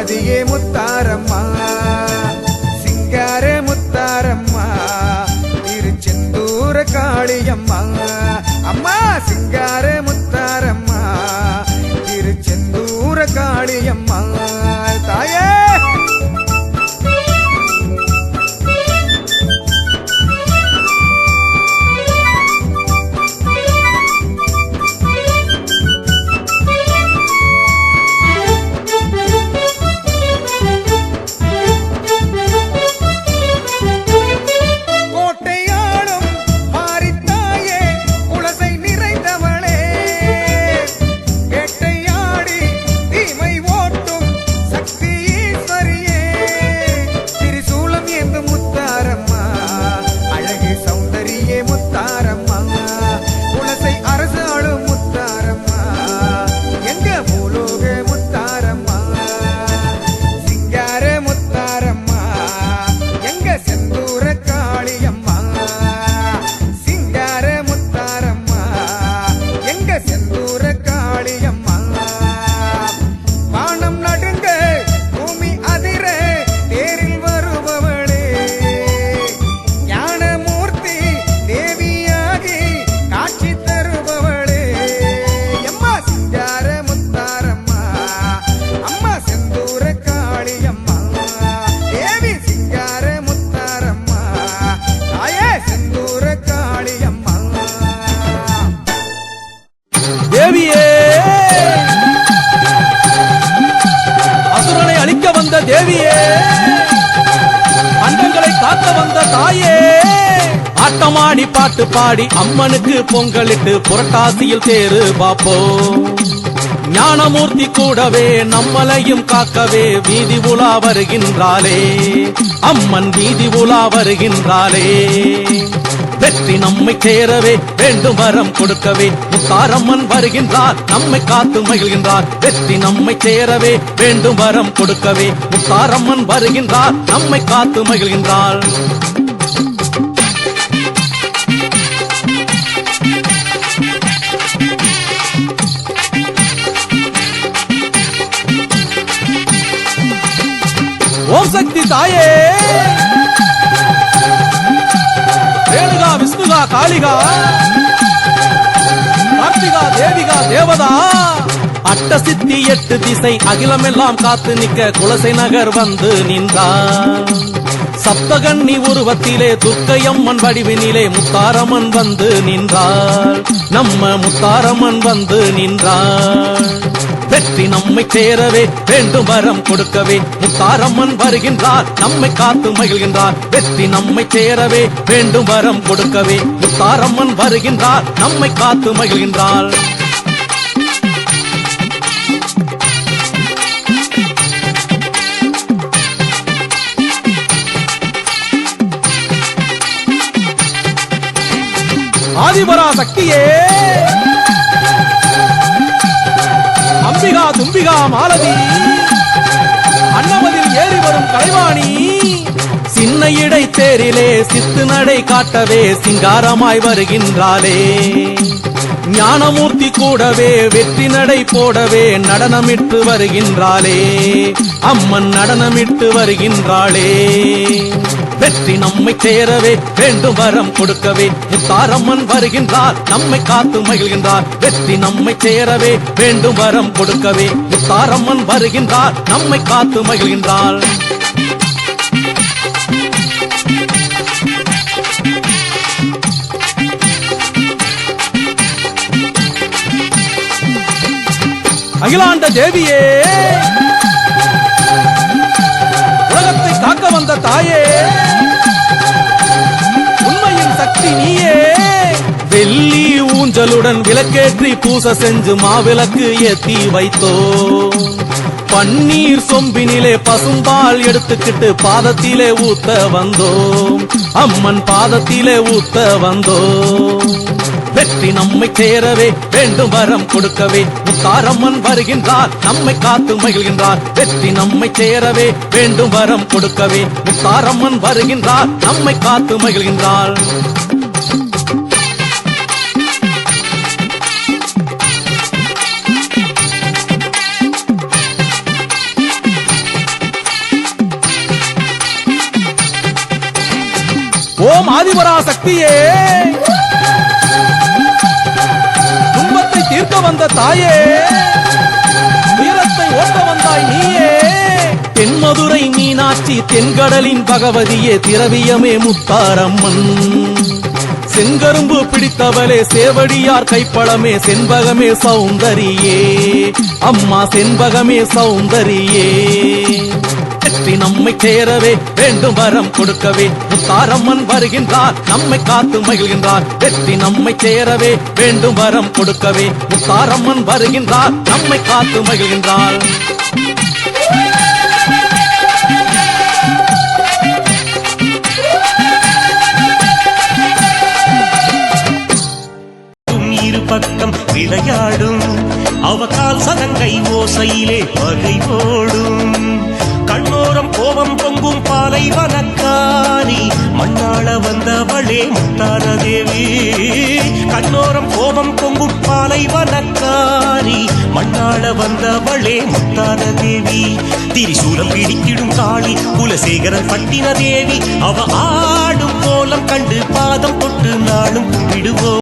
பதியே முத்தாரம்மா சிங்கார முத்தாரம்மா திருச்செந்தூர காளியம்மா அம்மா சிங்கார முத்தாரம்மா திருச்செந்தூர காளியம்மா தாயே தேவியே அசுரனை அழிக்க வந்த தேவியே அண்டங்களை காக்க வந்த தாயே ஆட்டமாடி பாட்டு பாடி அம்மனுக்கு பொங்கலிட்டு புரட்டாசியில் தேரு பாப்போம் ஞானமூர்த்தி கூடவே நம்மளையும் காக்கவே வீதி உலா வருகின்றாளே அம்மன் வீதி உலா வருகின்றாளே வெற்றி நம்மை சேரவே வேண்டும் வரம் கொடுக்கவே முத்தாரம்மன் வருகின்றார் நம்மை காத்து மகிழ்கின்றார் வெற்றி நம்மை சேரவே வேண்டும் வரம் கொடுக்கவே முத்தாரம்மன் வருகின்றார் நம்மை காத்து மகிழ்கின்றார் ஓம் சக்தி தாயே ரேணுகா விஷ்ணுகா காளிகா கார்த்திகா தேவிகா தேவதா அட்ட சித்தி 8 திசை அகிலமெல்லாம் காத்து நிற்க குலசை நகர் வந்து நின்றார் சப்தகன்னி உருவத்திலே துர்க்கையம்மன் வடிவினிலே முத்தாரம்மன் வந்து நின்றார் நம்ம முத்தாரம்மன் வந்து நின்றார் வெற்றி நம்மை சேரவே வேண்டும் வரம் கொடுக்கவே முத்தாரம்மன் வருகின்றார் நம்மை காத்து மகிழ்கின்றார் வெற்றி நம்மை சேரவே வேண்டும் வரம் கொடுக்கவே முத்தாரம்மன் வருகின்றார் நம்மை காத்து மகிழ்கின்றார் ஆதிபரா சக்தியே அம்பிகா தும்பிகா மாலதி அன்னமதில் ஏறி வரும் கலைவாணி சின்ன இடை தேரிலே சித்து நடை காட்டவே சிங்காரமாய் வருகின்றாளே ஞானமூர்த்தி கூடவே வெற்றி நடை போடவே நடனமிட்டு வருகின்றாளே அம்மன் நடனமிட்டு வருகின்றாளே வெற்றி நம்மை சேரவே வேண்டும் வரம் கொடுக்கவே முத்தாரம்மன் வருகின்றார் நம்மை காத்து மகிழ்கின்றார் வெற்றி நம்மை சேரவே வேண்டும் வரம் கொடுக்கவே முத்தாரம்மன் வருகின்றார் நம்மை காத்து மகிழ்கின்றார் அகிலாண்ட தேவியே உலகத்தை காக்க வந்த தாயே உண்மையின் சக்தி நீயே வெள்ளி ஊஞ்சலுடன் விளக்கேற்றி பூசை செஞ்சு மாவிளக்கு ஏத்தி வைத்தோ பன்னீர் சொம்பினிலே பசும்பால் எடுத்துக்கிட்டு பாதத்திலே ஊத்த வந்தோம் அம்மன் பாதத்திலே ஊத்த வந்தோம் வெற்றி நம்மை சேரவே வேண்டும் வரம் கொடுக்கவே முத்தாரம்மன் வருகின்றார் நம்மை காத்து மகிழ்கின்றார் வெற்றி நம்மை சேரவே வேண்டும் வரம் கொடுக்கவே முத்தாரம்மன் வருகின்றார் நம்மை காத்து மகிழ்கின்றார் ஆதிபரா சக்தியே, துன்பத்தை தீர்க்க வந்த தாயே, துயரத்தை ஓட்ட வந்தாய் நீயே. தென்மதுரை மீனாட்சி, தென்கடலின் பகவதியே, திரவியமே முத்தாரம்மன். செங்கரும்பு பிடித்தவளே, சேவடியார் கைப்பழமே, செண்பகமே சௌந்தரியே, அம்மா செண்பகமே சௌந்தரியே. வெற்றி நம்மை சேரவே வேண்டும் வரம் கொடுக்கவே முத்தாரம்மன் வருகின்றார், நம்மை காத்து மகிழ்கின்றார். வெற்றி நம்மை சேரவே வேண்டும் வரம் கொடுக்கவே முத்தாரம்மன் வருகின்றார், நம்மை காத்து மகிழ்கின்றார். பக்கம் விளையாடும் அவகால் சதங்கை ஓசையிலே பகை ஓடும். கண்ணோரம் கோபம் பொங்கும் பாலைவனக்காரி, மண்ணாள வந்தவளே முத்தார தேவி. கண்ணோரம் கோபம் பொங்கும் பாலைவனக்காரி, மண்ணாள வந்தவளே முத்தார தேவி. திரிசூலம் பிடித்திடும் காளி, குலசேகரன் பட்டின தேவி. அவ ஆடும் கோலம் கண்டு பாதம் தொட்டு நாளும் விடுவோம்.